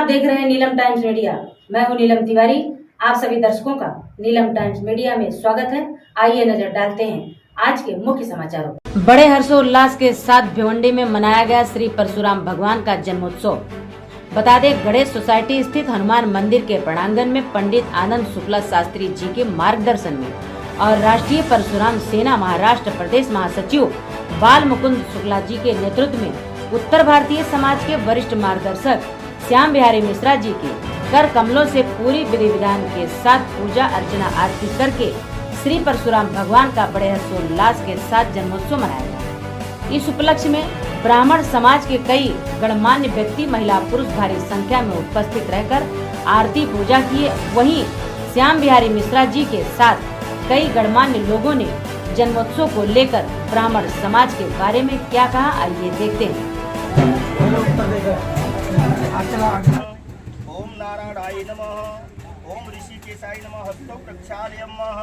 आप देख रहे हैं नीलम टाइम्स मीडिया। मैं हूं नीलम तिवारी। आप सभी दर्शकों का नीलम टाइम्स मीडिया में स्वागत है। आइए नजर डालते हैं आज के मुख्य समाचारों पर। बड़े हर्षोल्लास के साथ भिवंडी में मनाया गया श्री परशुराम भगवान का जन्मोत्सव। बता दें, गणेश सोसाइटी स्थित हनुमान मंदिर के प्रांगण में पंडित आनंद शुक्ला शास्त्री जी के मार्गदर्शन में और राष्ट्रीय परशुराम सेना महाराष्ट्र प्रदेश महासचिव बाल मुकुंद शुक्ला जी के नेतृत्व में उत्तर भारतीय समाज के वरिष्ठ मार्गदर्शक श्याम बिहारी मिश्रा जी के कर कमलों से पूरी विधि विधान के साथ पूजा अर्चना आरती करके श्री परशुराम भगवान का बड़े हर्षोल्लास के साथ जन्मोत्सव मनाया गया। इस उपलक्ष्य में ब्राह्मण समाज के कई गणमान्य व्यक्ति, महिला पुरुष भारी संख्या में उपस्थित रहकर आरती पूजा किए। वहीं श्याम बिहारी मिश्रा जी के साथ कई गणमान्य लोगों ने जन्मोत्सव को लेकर ब्राह्मण समाज के बारे में क्या कहा, आइए देखते हैं। ओम नारायणाय नमः, ओम ऋषिकेशाय नमः, हस्तौ प्रक्षालयामः।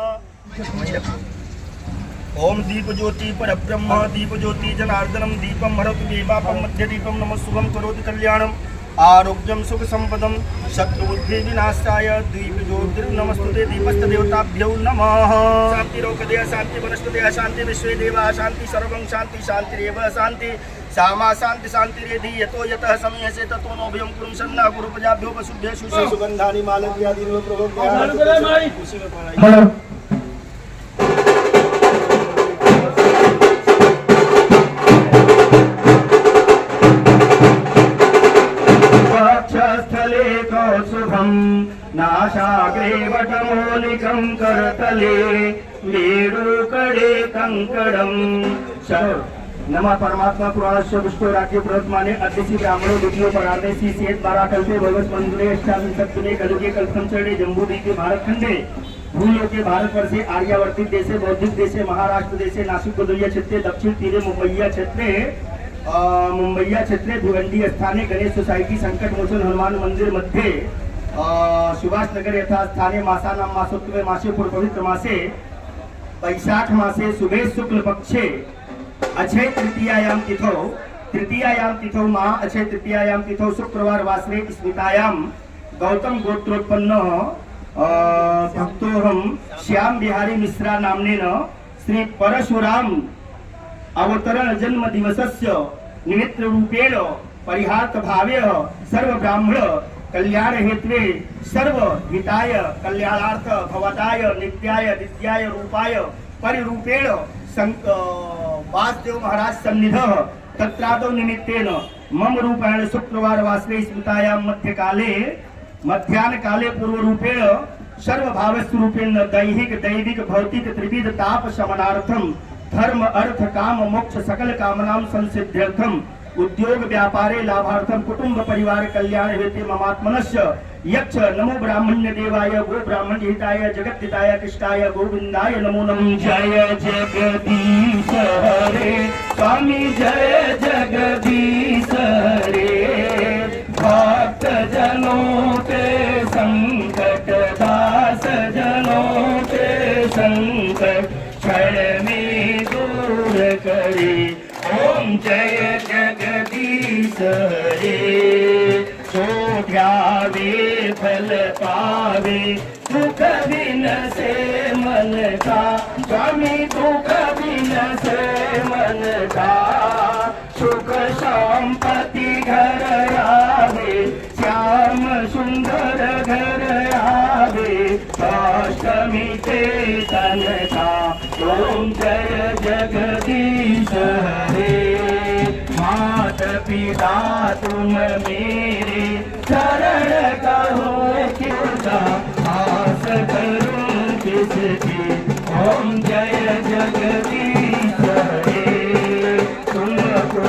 ओम दीप ज्योति परब्रह्म, दीप ज्योति जनार्दनम, दीपम हरतु देवापम, मध्य दीपम नमः शुभम करोति कल्याणम, आरोग्यम सुख संपदम, शत्रुबुद्धि विनाशाय। दीप ज्योतिर्नमस्तुते, दीपस्थ देवताभ्यो नमः। शांतिरोकदे शांति वनस्पतयः शांति विश्वे देवाः शांति सर्वं शांति शांतिरेव शांति सामा शांति शांतिरेधि यतो यतः समयसे ततो नोभयं कुरु सन्ना गुरु प्रजाभ्यो पशुभ्यः सुगंधानि मालव्यादीनो प्रभोग्याः खुशी में पढ़ाई। नाशाग्रे वटमूलिकं करतले मेरुकडे कंकडम। नमः परमात्मा पुराणस्य विष्णु राज्य प्रवर्तमाने अद्यसी ब्राह्मणों दुखियों परार्णे सी सेत 12 कल्पे भगवत मंदिरे अष्टाविंशत्तमे कलुगे कल्पंचरणे जम्बूद्वीपे भारत खंडे भूलोके भारतवर्षे आर्यावर्तित देशे बौद्धिक देशे महाराष्ट्र देशे नासिक गोदरिया क्षेत्रे दक्षिण तीरे मुंबईया क्षेत्रे भिवंडी स्थाने गणेश सोसाइटी संकट मोचन हनुमान मंदिर मध्ये सुभाष नगर यथा स्थाने मासानां मासोत्तमे मासे पूर्वपवित्र मासे वैशाख मासे शुभे शुक्ल पक्षे अक्षय तृतीयायां तिथौ मा अक्षय तृतीयायां तिथौ शुक्रवार वासरे स्मितायां गौतम गोत्रोत्पन्न भक्तोहम श्याम बिहारी मिश्रा नामनेन श्री परशुराम अवतरण जन्म दिवसस्य निमित्त रूपेण परिहार्थ भावेन सर्व ब्राह्मण कल्याण हेतवे सर्व हिताय कल्याणार्थ भवताय नित्याय नित्याय रूपाय परिरूपेण वासुदेव महाराज सन्निधः तत्रादौ निमित्तेन मम रूपेण शुक्रवार वासरे स्मृतायां मध्याह्न काले पूर्व रूपेण सर्व भावस्तु रूपेण दैहिक दैविक भौतिक त्रिविध ताप शमनार्थम धर्म अर्थ काम मोक्ष सकल कामनां संसिद्ध्यर्थम उद्योग व्यापारे लाभार्थम कुटुंब परिवार कल्याण हेतु ममात्मनस्य यक्ष नमो ब्राह्मण्य देवाय गो ब्राह्मण हिताय जगत हिताय कृष्णाय गोविंदाय नमो नमः। जय जगदीश हरे स्वामी जय जगदीश हरे भक्त जनों के संकट दास जनों के संकट क्षण में दूर करे। ओम जय जगदीश हरे सोध्यावे फल पावे सुख बिन से मन का स्वामी दुख बिन से मन का सुख संपत्ति घर आवे श्याम सुंदर घर आवे अष्टमी के तन का। ओम जय जगदीश हरे मात पिता तुम मेरे शरण कहो किसका आस करूं किसकी। ओम जय जगदीश हरे तुमको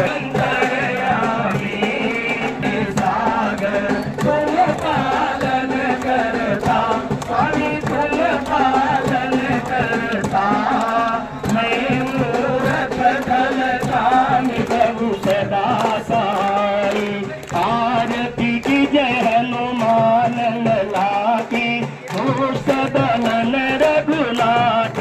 अंतर्यामी सागर तुम पालन करता स्वामी तुम पालन करता। मैं मूर्ख धन स्वामी प्रभु सदा साई आरती की जय हनुमान लला की सदन रघुनाथ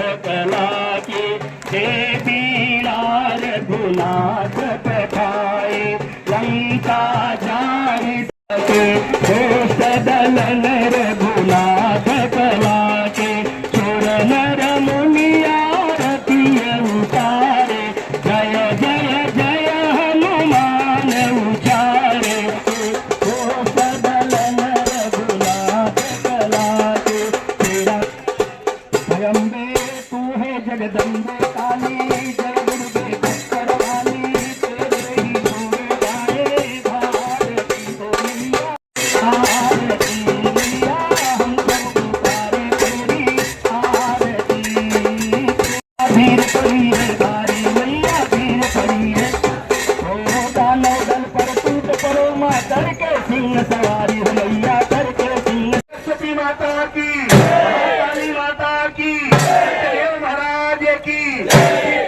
जगदम्बे काली जय दुर्गे बक्सर वाली तेरे ही भोग गाए भारती हो मैया आरती मैया हम सब पुकारे तेरी आरती भीड़ पड़ी है भारी मैया भीड़ पड़ी है ओ दानव दल पर टूट पड़ो माँ करके सिंह सवारी हो मैया करके सिंह सरस्वती माता की काली माता की देव महाराज की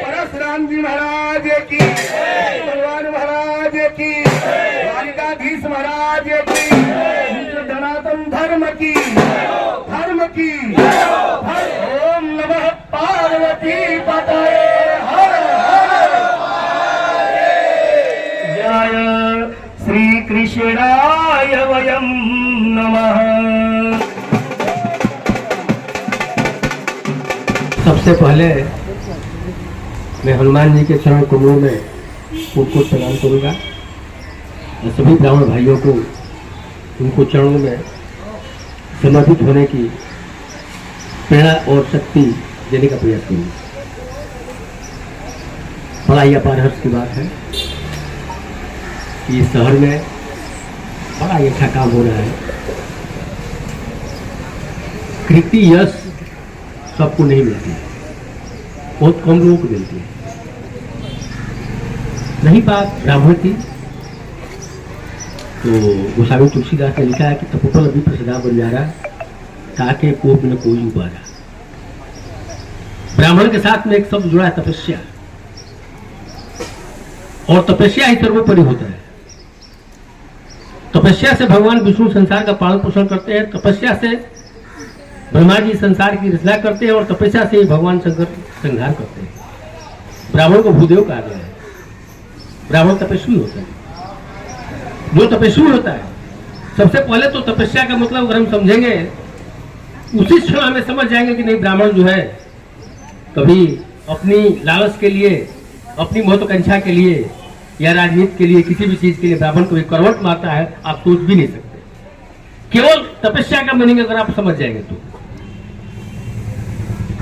परशुराम जी महाराज की भगवान महाराज की द्वारिकाधीश महाराज की सनातन धर्म की ओम नमः पार्वती पतये हर हर जय श्री कृष्णाय वयं नमः। सबसे पहले मैं हनुमान जी के चरण कमलों में फूट प्रणाम करूंगा और सभी ब्राह्मण भाइयों को उनको चरणों में समर्पित होने की प्रेरणा और शक्ति देने का प्रयास करूंगा। बड़ा ही अपार हर्ष की बात है कि इस शहर में बड़ा ही अच्छा काम हो रहा है। कृति यश सबको नहीं मिलती है, बहुत कम लोगों को मिलती है। नहीं बात ब्राह्मण की तो गोस्वामी तुलसीदास ने लिखा है कि तपोपल अभी प्रसदा बंजारा ताके कोप न कोई उबारा। ब्राह्मण के साथ में एक शब्द जुड़ा है तपस्या, और तपस्या ही सर्वोपरि होता है। तपस्या से भगवान विष्णु संसार का पालन पोषण करते हैं, तपस्या से ब्रह्मा जी संसार की रचना करते हैं और तपस्या से ही भगवान शंकर संहार करते हैं। ब्राह्मण को भूदेव कहा गया है। ब्राह्मण तपस्वी होता है। जो तपस्वी होता है, सबसे पहले तो तपस्या का मतलब अगर हम समझेंगे उसी क्षण हमें समझ जाएंगे कि नहीं, ब्राह्मण जो है कभी अपनी लालच के लिए, अपनी महत्वाकांक्षा के लिए या राजनीति के लिए, किसी भी चीज के लिए ब्राह्मण को एक करवट मारता है, आप सोच भी नहीं सकते। केवल तपस्या का मीनिंग अगर आप समझ जाएंगे तो।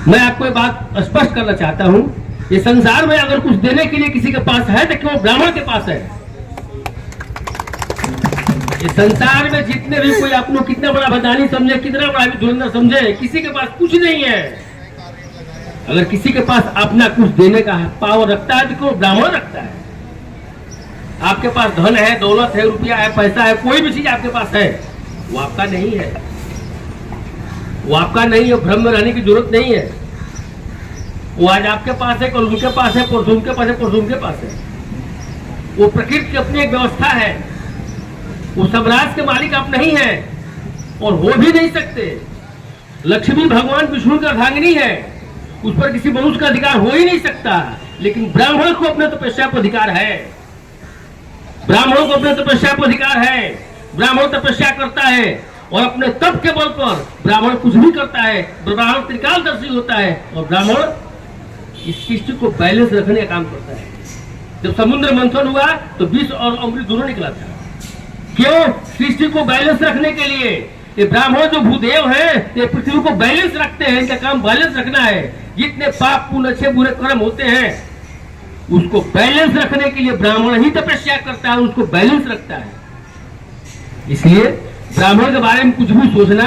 मैं आपको ये बात स्पष्ट करना चाहता हूं, ये संसार में अगर कुछ देने के लिए किसी के पास है तो केवल ब्राह्मण के पास है। ये संसार में जितने भी कोई आपको कितना बड़ा बदानी समझे, कितना बड़ा धुरंधर समझे, किसी के पास कुछ नहीं है। अगर किसी के पास अपना कुछ देने का पावर रखता है तो केवल ब्राह्मण रखता है। आपके पास धन है, दौलत है, रुपया है, पैसा है, कोई भी चीज आपके पास है, वो आपका नहीं है। वो आपका नहीं है, भ्रम में रहने की जरूरत नहीं है। वो आज आपके पास है, कल उनके पास है, परसों उनके पास है, परसों उनके पास है। वो प्रकृति की अपनी एक व्यवस्था है। वो साम्राज्य के मालिक आप नहीं है और हो भी नहीं सकते। लक्ष्मी भगवान विष्णु की अर्धांगिनी है, उस पर किसी मनुष्य का अधिकार हो ही नहीं सकता। लेकिन ब्राह्मण को अपने तपस्या पर अधिकार है। ब्राह्मणों को अपने तपस्या पर अधिकार है। ब्राह्मण तपस्या करता है और अपने तप के बल पर ब्राह्मण कुछ भी करता है। ब्राह्मण त्रिकालदर्शी होता है और ब्राह्मण इस सृष्टि को बैलेंस रखने का काम करता है। जब समुद्र मंथन हुआ तो विष और अमृत दोनों निकला था। क्यों? सृष्टि को बैलेंस रखने के लिए। ये ब्राह्मण जो भूदेव हैं, ये पृथ्वी को बैलेंस रखते हैं। इनका काम बैलेंस रखना है। जितने पाप पुण्य अच्छे बुरे कर्म होते हैं, उसको बैलेंस रखने के लिए ब्राह्मण ही तपस्या करता है, उसको बैलेंस रखता है। इसलिए ब्राह्मण के बारे में कुछ भी सोचना,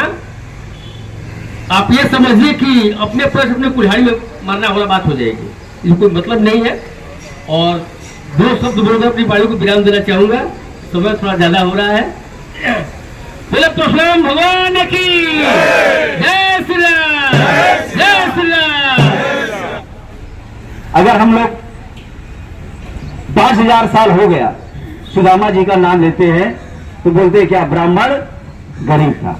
आप ये समझिए कि अपने प्रश्न अपने कुल्हाड़ी में मारना वाला बात हो जाएगी। इसको कोई मतलब नहीं है। और दो शब्द बोलकर अपनी बाणी को विराम देना चाहूंगा, समय थोड़ा ज्यादा हो रहा है। बोले परशुराम भगवान की जय श्री राम, जय श्री राम। अगर हम लोग 5000 साल हो गया सुदामा जी का नाम लेते हैं तो बोलते हैं क्या? ब्राह्मण गरीब था।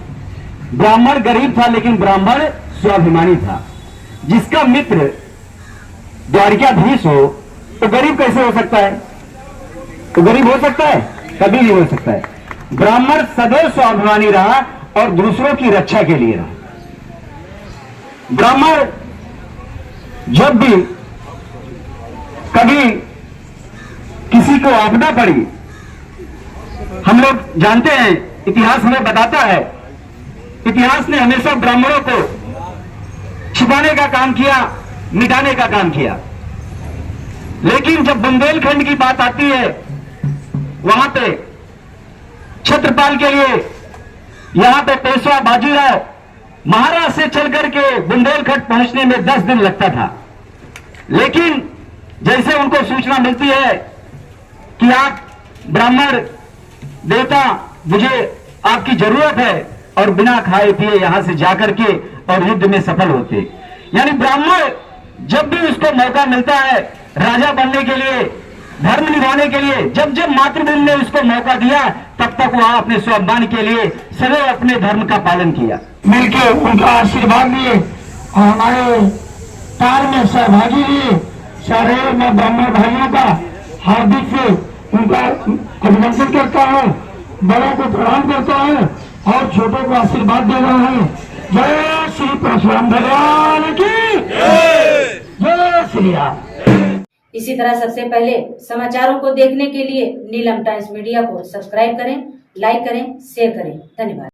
ब्राह्मण गरीब था, लेकिन ब्राह्मण स्वाभिमानी था। जिसका मित्र द्वारिकाधीश हो तो गरीब कैसे हो सकता है? तो गरीब हो सकता है? कभी नहीं हो सकता है। ब्राह्मण सदैव स्वाभिमानी रहा और दूसरों की रक्षा के लिए रहा। ब्राह्मण जब भी कभी किसी को आपदा पड़ी, हम लोग जानते हैं, इतिहास हमें बताता है, इतिहास ने हमेशा ब्राह्मणों को छिपाने का काम किया। मिटाने का काम किया। लेकिन जब बुंदेलखंड की बात आती है, वहां पे छत्रपाल के लिए यहां पे पेशवा बाजीराव महाराष्ट्र से चल करके बुंदेलखंड पहुंचने में 10 दिन लगता था। लेकिन जैसे उनको सूचना मिलती है कि आप ब्राह्मण देवता, मुझे आपकी जरूरत है, और बिना खाए पिए यहां से जाकर के और युद्ध में सफल होते। यानी ब्राह्मण जब भी उसको मौका मिलता है राजा बनने के लिए, धर्म निभाने के लिए, जब जब मातृभूमि ने उसको मौका दिया, तब तक वह अपने स्वाभिमान के लिए सदैव अपने धर्म का पालन किया। मिलके उनका आशीर्वाद लिए और हमारे कार्य में सहभागी लिए। सारे मैं ब्राह्मण भाइयों का हार्दिक से उनका अभिनंदन करता हूँ, बड़ों को प्रणाम करता हूँ और छोटों को आशीर्वाद दे रहा हूँ। जय श्री परशुराम भगवान की जय श्री राम। इसी तरह सबसे पहले समाचारों को देखने के लिए नीलम टाइम्स मीडिया को सब्सक्राइब करें, लाइक करें, शेयर करें। धन्यवाद।